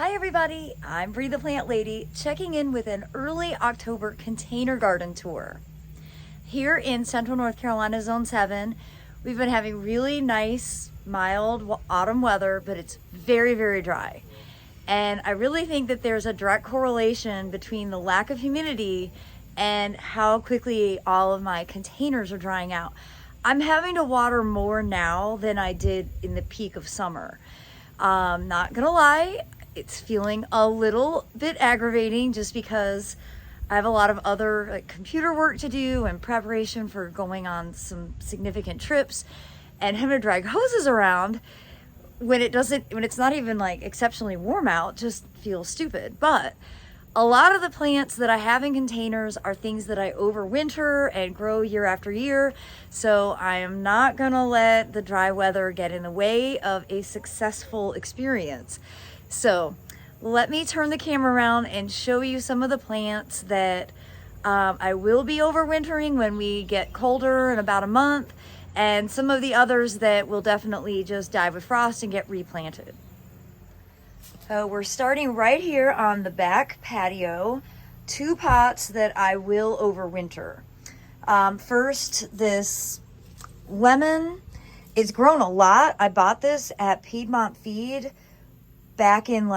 Hi everybody, I'm Bree the Plant Lady, checking in with an early October container garden tour. Here in Central North Carolina, Zone 7, we've been having really nice, mild autumn weather, but it's very, very dry. And I really think that there's a direct correlation between the lack of humidity and how quickly all of my containers are drying out. I'm having to water more now than I did in the peak of summer. Not gonna lie, it's feeling a little bit aggravating just because I have a lot of other computer work to do and preparation for going on some significant trips, and having to drag hoses around when it's not even exceptionally warm out just feels stupid. But a lot of the plants that I have in containers are things that I overwinter and grow year after year. So I am not gonna let the dry weather get in the way of a successful experience. So let me turn the camera around and show you some of the plants that I will be overwintering when we get colder in about a month, and some of the others that will definitely just die with frost and get replanted. So we're starting right here on the back patio, 2 pots that I will overwinter. First, this lemon. It's grown a lot. I bought this at Piedmont Feed back in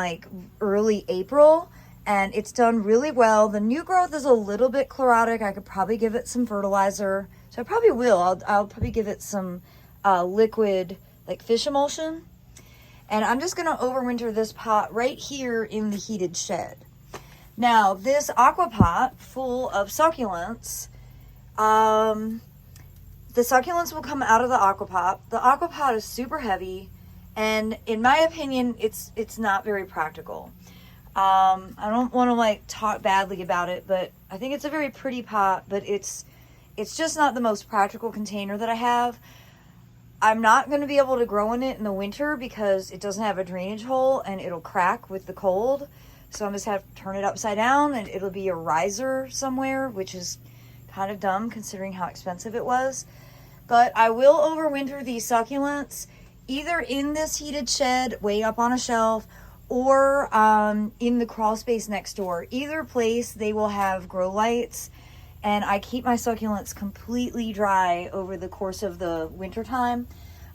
early April, and it's done really well. The new growth is a little bit chlorotic. I could probably give it some fertilizer, so I probably will. I'll probably give it some liquid fish emulsion, and I'm just gonna overwinter this pot right here in the heated shed. Now this aqua pot full of succulents, the succulents will come out of the aqua pot. The aqua pot is super heavy, and in my opinion, it's not very practical. I don't want to talk badly about it, but I think it's a very pretty pot, but it's just not the most practical container that I have. I'm not going to be able to grow in it in the winter because it doesn't have a drainage hole and it'll crack with the cold. So I'm just have to turn it upside down and it'll be a riser somewhere, which is kind of dumb considering how expensive it was. But I will overwinter these succulents either in this heated shed way up on a shelf or in the crawl space next door. Either place, they will have grow lights, and I keep my succulents completely dry over the course of the winter time.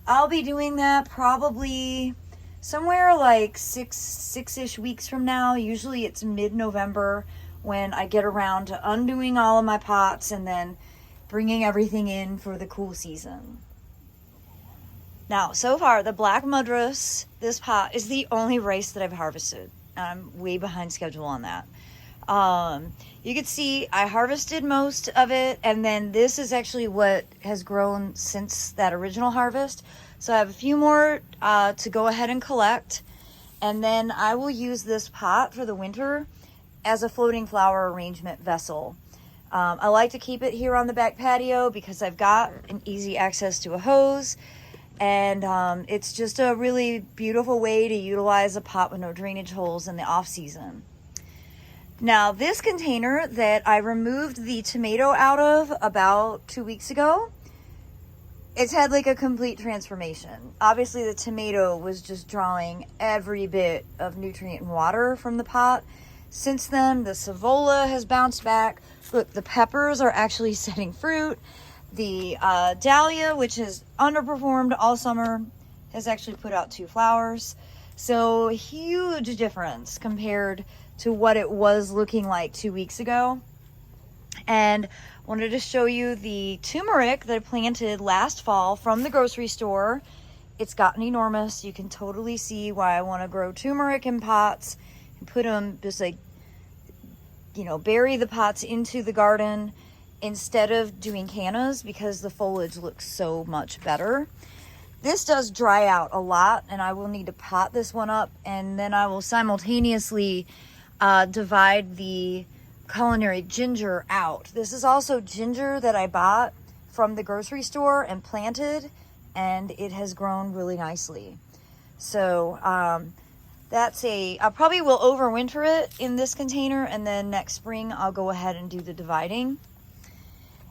I'll be doing that probably somewhere six-ish weeks from now. Usually it's mid-November when I get around to undoing all of my pots and then bringing everything in for the cool season. Now, so far, the black mudras, this pot, is the only rice that I've harvested. I'm way behind schedule on that. You can see I harvested most of it, and then this is actually what has grown since that original harvest. So I have a few more to go ahead and collect, and then I will use this pot for the winter as a floating flower arrangement vessel. I like to keep it here on the back patio because I've got an easy access to a hose. And it's just a really beautiful way to utilize a pot with no drainage holes in the off season. Now this container that I removed the tomato out of about 2 weeks ago, it's had a complete transformation. Obviously the tomato was just drawing every bit of nutrient and water from the pot. Since then, the Savola has bounced back. Look, the peppers are actually setting fruit. The dahlia, which has underperformed all summer, has actually put out 2 flowers. So huge difference compared to what it was looking like 2 weeks ago. And wanted to show you the turmeric that I planted last fall from the grocery store. It's gotten enormous. You can totally see why I want to grow turmeric in pots and put them just bury the pots into the garden instead of doing cannas because the foliage looks so much better. This does dry out a lot, and I will need to pot this one up, and then I will simultaneously divide the culinary ginger out. This is also ginger that I bought from the grocery store and planted, and it has grown really nicely. So I probably will overwinter it in this container, and then next spring I'll go ahead and do the dividing.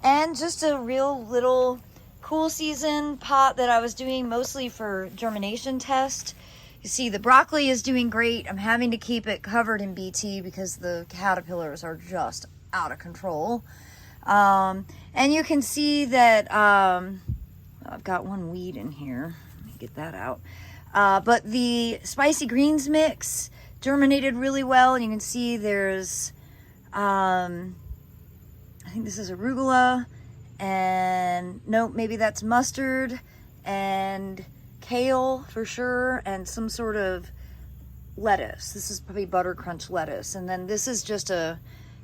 And just a real little cool season pot that I was doing mostly for germination test. You see the broccoli is doing great. I'm having to keep it covered in BT because the caterpillars are just out of control. And you can see that I've got one weed in here. Let me get that out. But the spicy greens mix germinated really well, and you can see there's I think this is arugula, and no, maybe that's mustard and kale for sure, and some sort of lettuce. This is probably butter crunch lettuce, and then this is just a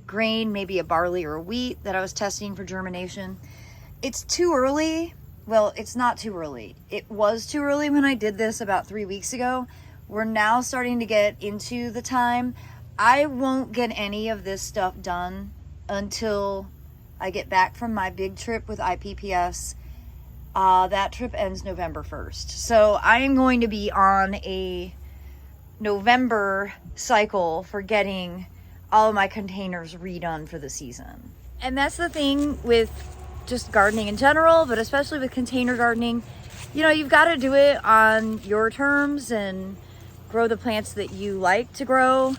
grain, maybe a barley or a wheat that I was testing for germination. It's too early. Well, it's not too early. It was too early when I did this about 3 weeks ago. We're now starting to get into the time. I won't get any of this stuff done until I get back from my big trip with IPPS. That trip ends November 1st. So I am going to be on a November cycle for getting all of my containers redone for the season. And that's the thing with just gardening in general, but especially with container gardening. You know, you've got to do it on your terms and grow the plants that you like to grow.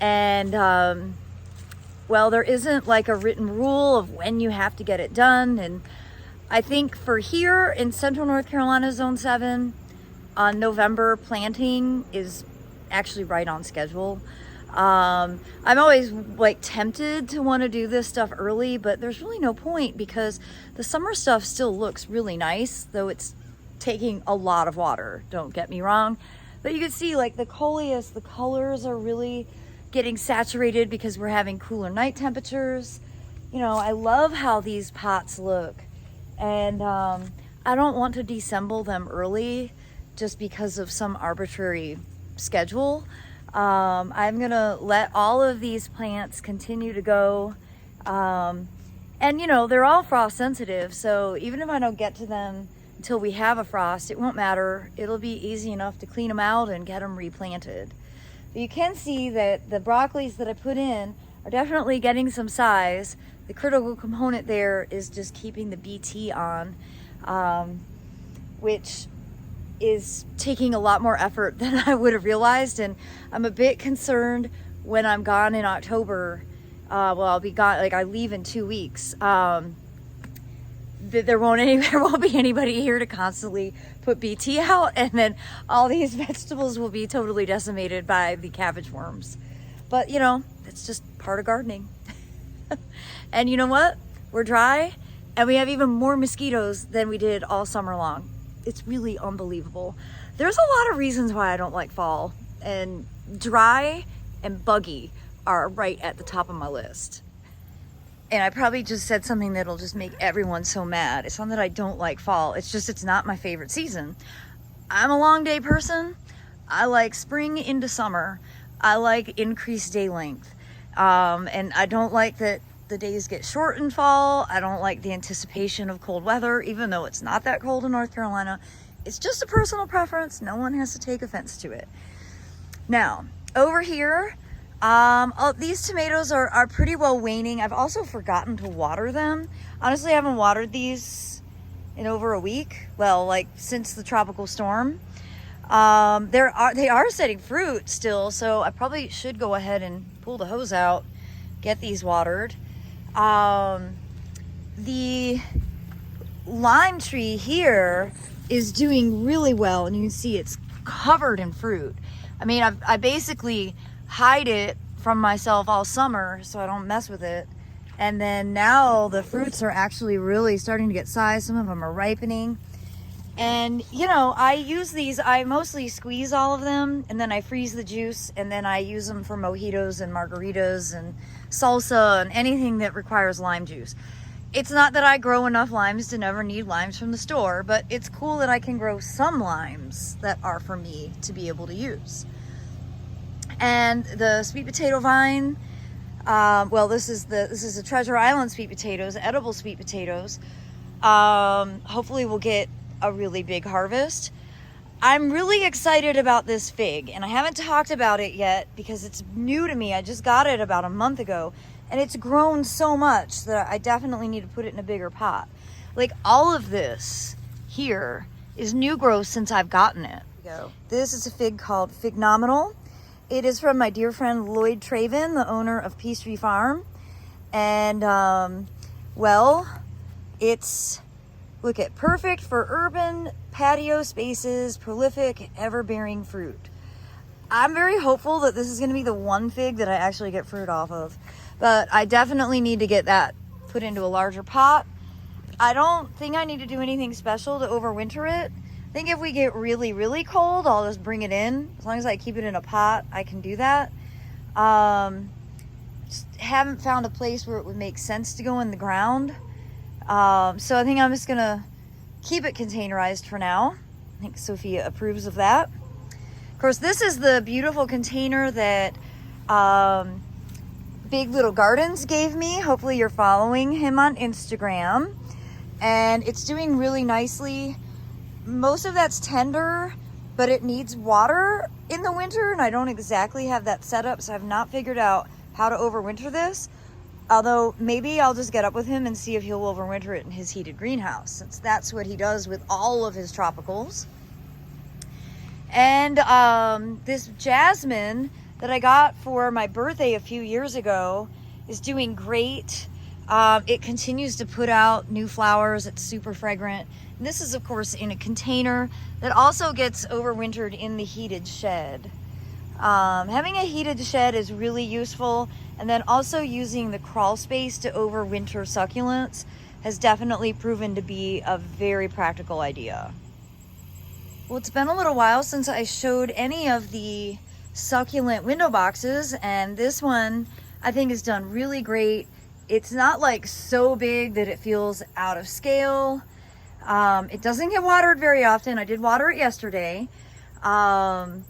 And well, there isn't like a written rule of when you have to get it done. And I think for here in Central North Carolina, Zone 7, on November planting is actually right on schedule. I'm always like tempted to want to do this stuff early, but there's really no point because the summer stuff still looks really nice, though it's taking a lot of water, don't get me wrong. But you can see like the Coleus, the colors are really getting saturated because we're having cooler night temperatures. You know, I love how these pots look, and I don't want to deassemble them early just because of some arbitrary schedule. I'm gonna let all of these plants continue to go, and you know, they're all frost sensitive, so even if I don't get to them until we have a frost, it won't matter. It'll be easy enough to clean them out and get them replanted. But you can see that the broccolis that I put in are definitely getting some size. The critical component there is just keeping the BT on, which is taking a lot more effort than I would have realized. And I'm a bit concerned when I'm gone in October. Well, I'll be gone, like I leave in 2 weeks. There won't be anybody here to constantly put BT out, and then all these vegetables will be totally decimated by the cabbage worms. But you know, it's just part of gardening. And you know what? We're dry, and we have even more mosquitoes than we did all summer long. It's really unbelievable. There's a lot of reasons why I don't like fall, and dry and buggy are right at the top of my list. And I probably just said something that'll just make everyone so mad. It's not that I don't like fall. It's just, it's not my favorite season. I'm a long day person. I like spring into summer. I like increased day length. And I don't like that the days get short in fall. I don't like the anticipation of cold weather, even though it's not that cold in North Carolina. It's just a personal preference. No one has to take offense to it. Now, over here, these tomatoes are pretty well waning. I've also forgotten to water them. Honestly, I haven't watered these in over a week. Well, like since the tropical storm. They are setting fruit still, so I probably should go ahead and pull the hose out, get these watered. The lime tree here is doing really well, and you can see it's covered in fruit. I mean, I basically hide it from myself all summer so I don't mess with it. And then now the fruits are actually really starting to get size. Some of them are ripening. And you know, I use these, I mostly squeeze all of them, and then I freeze the juice, and then I use them for mojitos and margaritas and salsa and anything that requires lime juice. It's not that I grow enough limes to never need limes from the store, but it's cool that I can grow some limes that are for me to be able to use. And the sweet potato vine, well, this is a Treasure Island sweet potatoes, edible sweet potatoes. Hopefully we'll get a really big harvest. I'm really excited about this fig, and I haven't talked about it yet because it's new to me. I just got it about a month ago, and it's grown so much that I definitely need to put it in a bigger pot. Like all of this here is new growth since I've gotten it. go. This is a fig called Phenomenal. It is from my dear friend Lloyd Traven, the owner of Peace Tree Farm. And, well, it's, look at, perfect for urban patio spaces, prolific, ever-bearing fruit. I'm very hopeful that this is going to be the one fig that I actually get fruit off of. But I definitely need to get that put into a larger pot. I don't think I need to do anything special to overwinter it. I think if we get really, really cold, I'll just bring it in. As long as I keep it in a pot, I can do that. Just haven't found a place where it would make sense to go in the ground. So I think I'm just gonna keep it containerized for now. I think Sophia approves of that. Of course, this is the beautiful container that Big Little Gardens gave me. Hopefully you're following him on Instagram. And it's doing really nicely. Most of that's tender, but it needs water in the winter, and I don't exactly have that set up, so I've not figured out how to overwinter this. Although maybe I'll just get up with him and see if he'll overwinter it in his heated greenhouse, since that's what he does with all of his tropicals. And this jasmine that I got for my birthday a few years ago is doing great. It continues to put out new flowers. It's super fragrant. And this is, of course, in a container that also gets overwintered in the heated shed. Having a heated shed is really useful. And then also using the crawl space to overwinter succulents has definitely proven to be a very practical idea. Well, it's been a little while since I showed any of the succulent window boxes, and this one I think has done really great. It's not like so big that it feels out of scale. It doesn't get watered very often. I did water it yesterday. And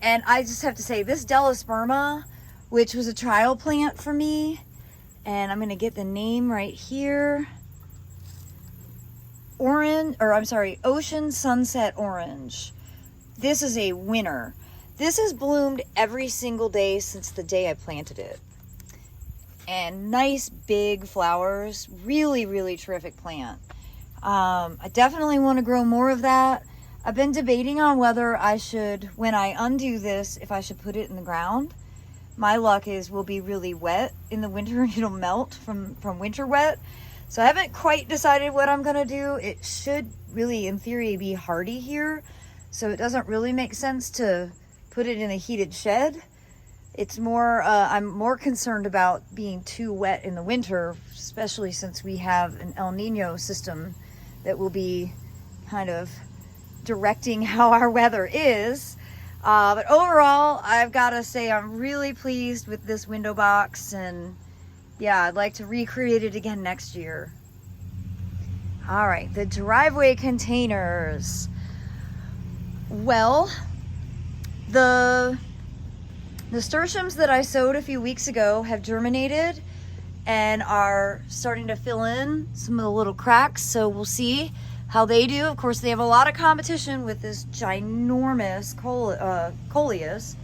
I just have to say, this Delosperma, which was a trial plant for me, and I'm going to get the name right here. Ocean Sunset Orange. This is a winner. This has bloomed every single day since the day I planted it. And nice big flowers. Really, really terrific plant. I definitely want to grow more of that. I've been debating on whether I should, when I undo this, if I should put it in the ground. My luck is we'll be really wet in the winter and it'll melt from winter wet. So I haven't quite decided what I'm going to do. It should really, in theory, be hardy here. So it doesn't really make sense to put it in a heated shed. It's more, I'm more concerned about being too wet in the winter, especially since we have an El Nino system that will be kind of directing how our weather is. But overall, I've got to say I'm really pleased with this window box, and yeah, I'd like to recreate it again next year. All right, the driveway containers. Well, the nasturtiums that I sowed a few weeks ago have germinated and are starting to fill in some of the little cracks, so we'll see how they do. Of course, they have a lot of competition with this ginormous Coleus.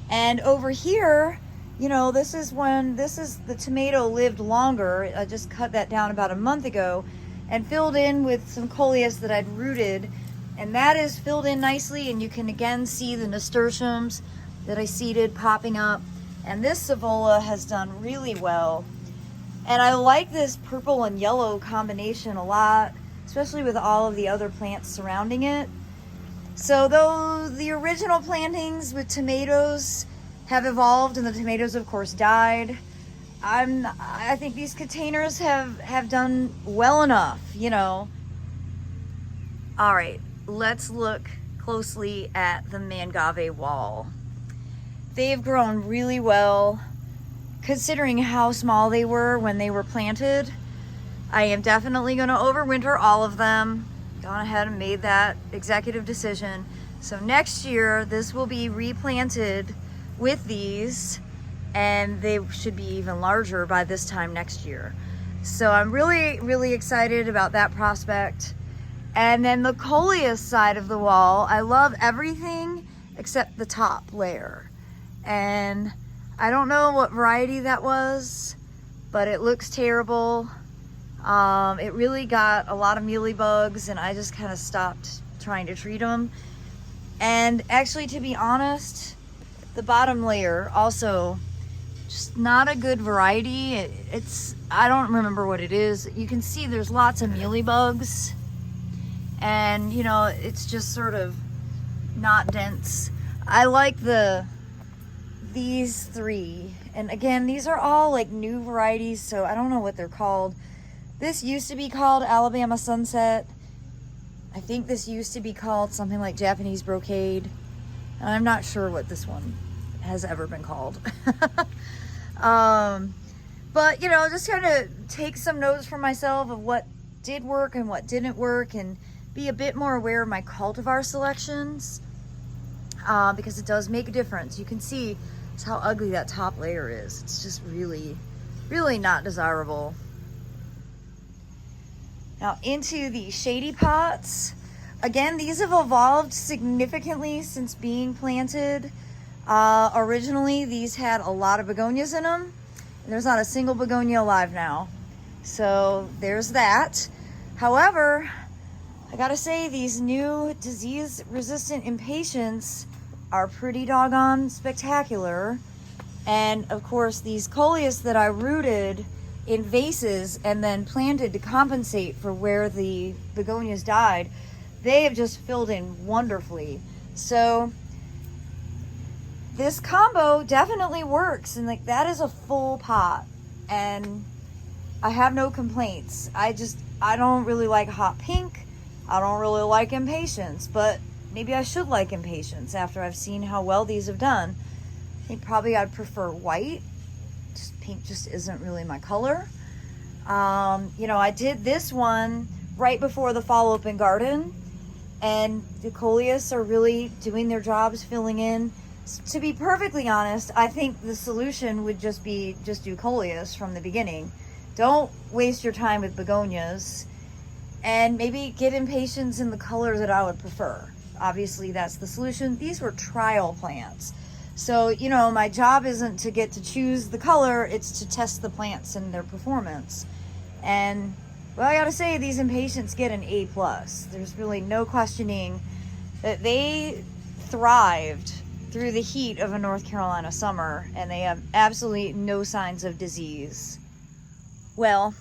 And over here, you know, this is the tomato lived longer. I just cut that down about a month ago and filled in with some Coleus that I'd rooted. And that is filled in nicely, and you can again see the nasturtiums that I seeded popping up. And this Savola has done really well. And I like this purple and yellow combination a lot, especially with all of the other plants surrounding it. So though the original plantings with tomatoes have evolved and the tomatoes of course died, I think these containers have done well enough, you know. All right, let's look closely at the Mangave wall. They've grown really well considering how small they were when they were planted. I am definitely going to overwinter all of them. Gone ahead and made that executive decision. So next year, this will be replanted with these, and they should be even larger by this time next year. So I'm really, really excited about that prospect. And then the Coleus side of the wall, I love everything except the top layer. And I don't know what variety that was, but it looks terrible. It really got a lot of mealybugs, and I just kind of stopped trying to treat them. And actually, to be honest, the bottom layer also just not a good variety. It's, I don't remember what it is. You can see there's lots of mealybugs, and you know, it's just sort of not dense. I like these three, and again, these are all like new varieties, so I don't know what they're called. This used to be called Alabama Sunset. I think this used to be called something like Japanese Brocade. And I'm not sure what this one has ever been called. But you know, just kind of take some notes for myself of what did work and what didn't work, and be a bit more aware of my cultivar selections, because it does make a difference. You can see just how ugly that top layer is. It's just really, really not desirable. Now into the shady pots. Again, these have evolved significantly since being planted. Originally, these had a lot of begonias in them. And there's not a single begonia alive now. So there's that. However, I gotta say, these new disease-resistant impatiens are pretty doggone spectacular. And of course, these Coleus that I rooted in vases and then planted to compensate for where the begonias died, they have just filled in wonderfully. So this combo definitely works, and like that is a full pot, and I have no complaints. I don't really like hot pink. I don't really like impatiens, but maybe I should like impatiens after I've seen how well these have done. I think probably I'd prefer white. Just pink just isn't really my color. You know, I did this one right before the fall open garden, and the Coleus are really doing their jobs filling in. To be perfectly honest, I think the solution would just be do Coleus from the beginning. Don't waste your time with begonias, and maybe get impatiens in the color that I would prefer. Obviously, that's the solution. These were trial plants. So, you know, my job isn't to get to choose the color, it's to test the plants and their performance. And, well, I gotta say, these impatiens get an A+. There's really no questioning that they thrived through the heat of a North Carolina summer, and they have absolutely no signs of disease. Well,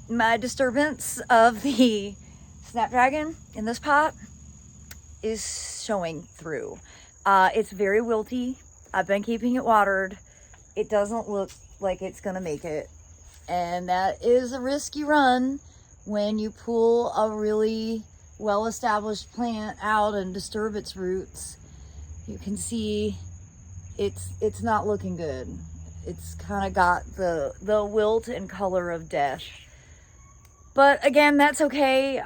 my disturbance of the snapdragon in this pot is showing through. It's very wilty. I've been keeping it watered. It doesn't look like it's gonna make it. And that is a risky run when you pull a really well-established plant out and disturb its roots. You can see it's not looking good. It's kind of got the wilt and color of death. But again, that's okay.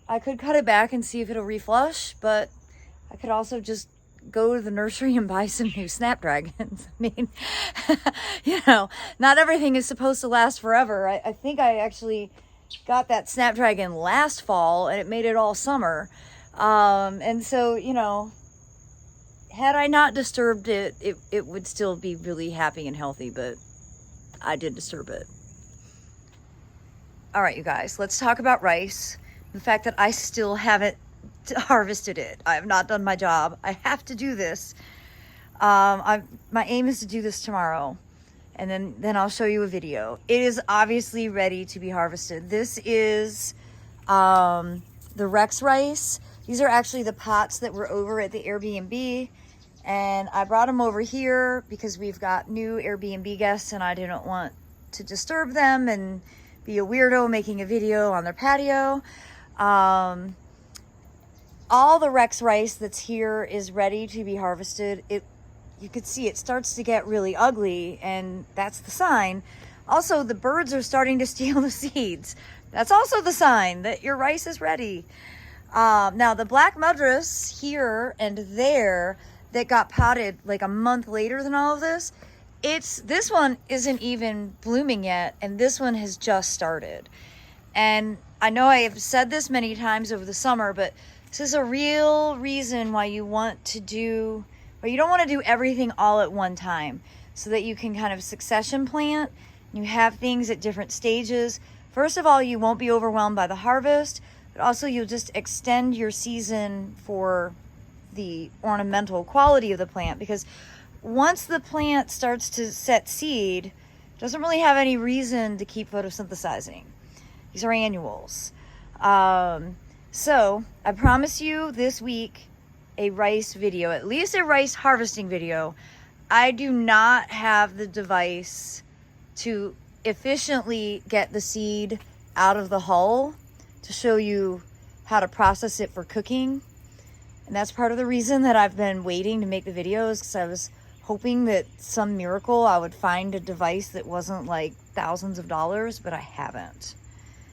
I could cut it back and see if it'll reflush, but I could also just go to the nursery and buy some new snapdragons. I mean, you know, not everything is supposed to last forever. I think I actually got that snapdragon last fall, and it made it all summer. And so, you know, had I not disturbed it, it would still be really happy and healthy, but I did disturb it. All right, you guys, let's talk about rice. The fact that I still haven't harvested it. I have not done my job. I have to do this. My aim is to do this tomorrow, and then I'll show you a video. It is obviously ready to be harvested. This is the Rex rice. These are actually the pots that were over at the Airbnb, and I brought them over here because we've got new Airbnb guests, and I didn't want to disturb them and be a weirdo making a video on their patio. All the Rex rice that's here is ready to be harvested. You could see it starts to get really ugly, and that's the sign. Also, the birds are starting to steal the seeds. That's also the sign that your rice is ready. Now, the black madras here and there that got potted like a month later than all of this, this one isn't even blooming yet, and this one has just started. And I know I have said this many times over the summer, but this is a real reason why you want to do, or you don't want to do everything all at one time, so that you can kind of succession plant. You have things at different stages. First of all, you won't be overwhelmed by the harvest, but also you'll just extend your season for the ornamental quality of the plant, because once the plant starts to set seed, it doesn't really have any reason to keep photosynthesizing. These are annuals. So I promise you this week a rice video, at least a rice harvesting video. I do not have the device to efficiently get the seed out of the hull to show you how to process it for cooking. And that's part of the reason that I've been waiting to make the videos, because I was hoping that some miracle I would find a device that wasn't like thousands of dollars, but I haven't.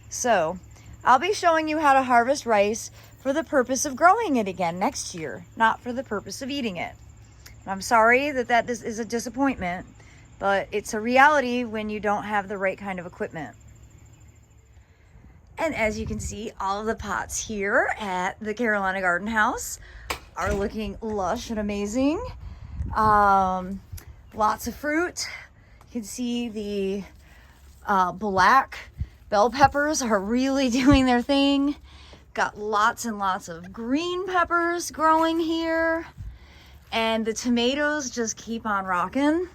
So I'll be showing you how to harvest rice for the purpose of growing it again next year, not for the purpose of eating it. And I'm sorry that is a disappointment, but it's a reality when you don't have the right kind of equipment. And as you can see, all of the pots here at the Carolina Garden House are looking lush and amazing. Lots of fruit. You can see the black bell peppers are really doing their thing. Got lots and lots of green peppers growing here. And the tomatoes just keep on rocking.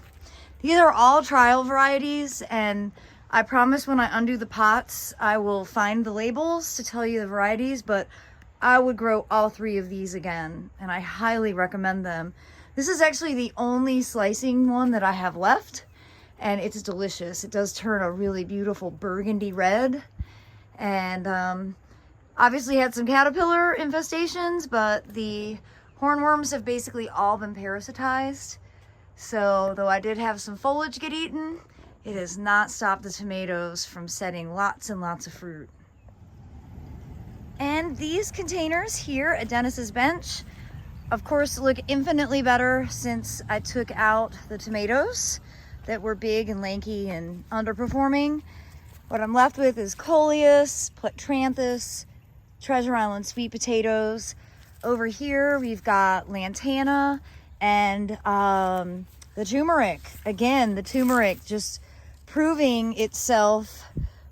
These are all trial varieties, and I promise when I undo the pots, I will find the labels to tell you the varieties, but I would grow all three of these again, and I highly recommend them. This is actually the only slicing one that I have left, and it's delicious. It does turn a really beautiful burgundy red, and obviously had some caterpillar infestations, but the hornworms have basically all been parasitized. So though I did have some foliage get eaten, it has not stopped the tomatoes from setting lots and lots of fruit. And these containers here at Dennis's bench, of course, look infinitely better since I took out the tomatoes that were big and lanky and underperforming. What I'm left with is Coleus, Plectranthus, Treasure Island sweet potatoes. Over here we've got lantana and the turmeric. Again, the turmeric just proving itself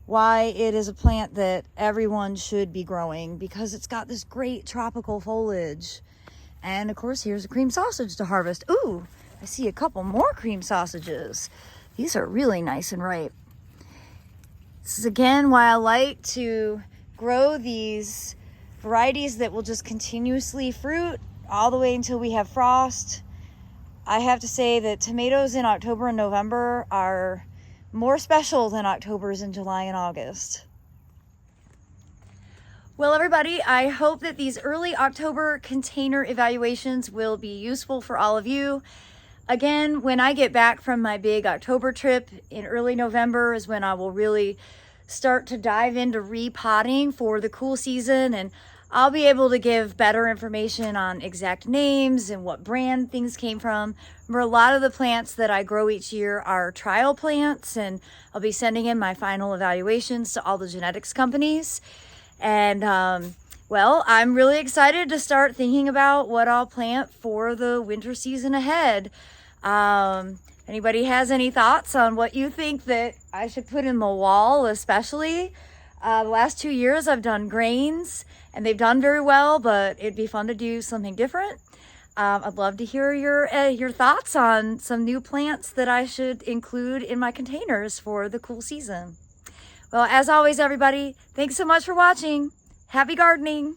why it is a plant that everyone should be growing, because it's got this great tropical foliage. And of course, here's a cream sausage to harvest. Ooh, I see a couple more cream sausages. These are really nice and ripe. This is again why I like to grow these varieties that will just continuously fruit all the way until we have frost. I have to say that tomatoes in October and November are more special than Octobers in July and August. Well, everybody, I hope that these early October container evaluations will be useful for all of you. Again, when I get back from my big October trip in early November is when I will really start to dive into repotting for the cool season, and I'll be able to give better information on exact names and what brand things came from. Remember, a lot of the plants that I grow each year are trial plants, and I'll be sending in my final evaluations to all the genetics companies. And well, I'm really excited to start thinking about what I'll plant for the winter season ahead. Anybody has any thoughts on what you think that I should put in the wall, especially? The last 2 years I've done grains and they've done very well, but it'd be fun to do something different. I'd love to hear your thoughts on some new plants that I should include in my containers for the cool season. Well, as always, everybody, thanks so much for watching. Happy gardening.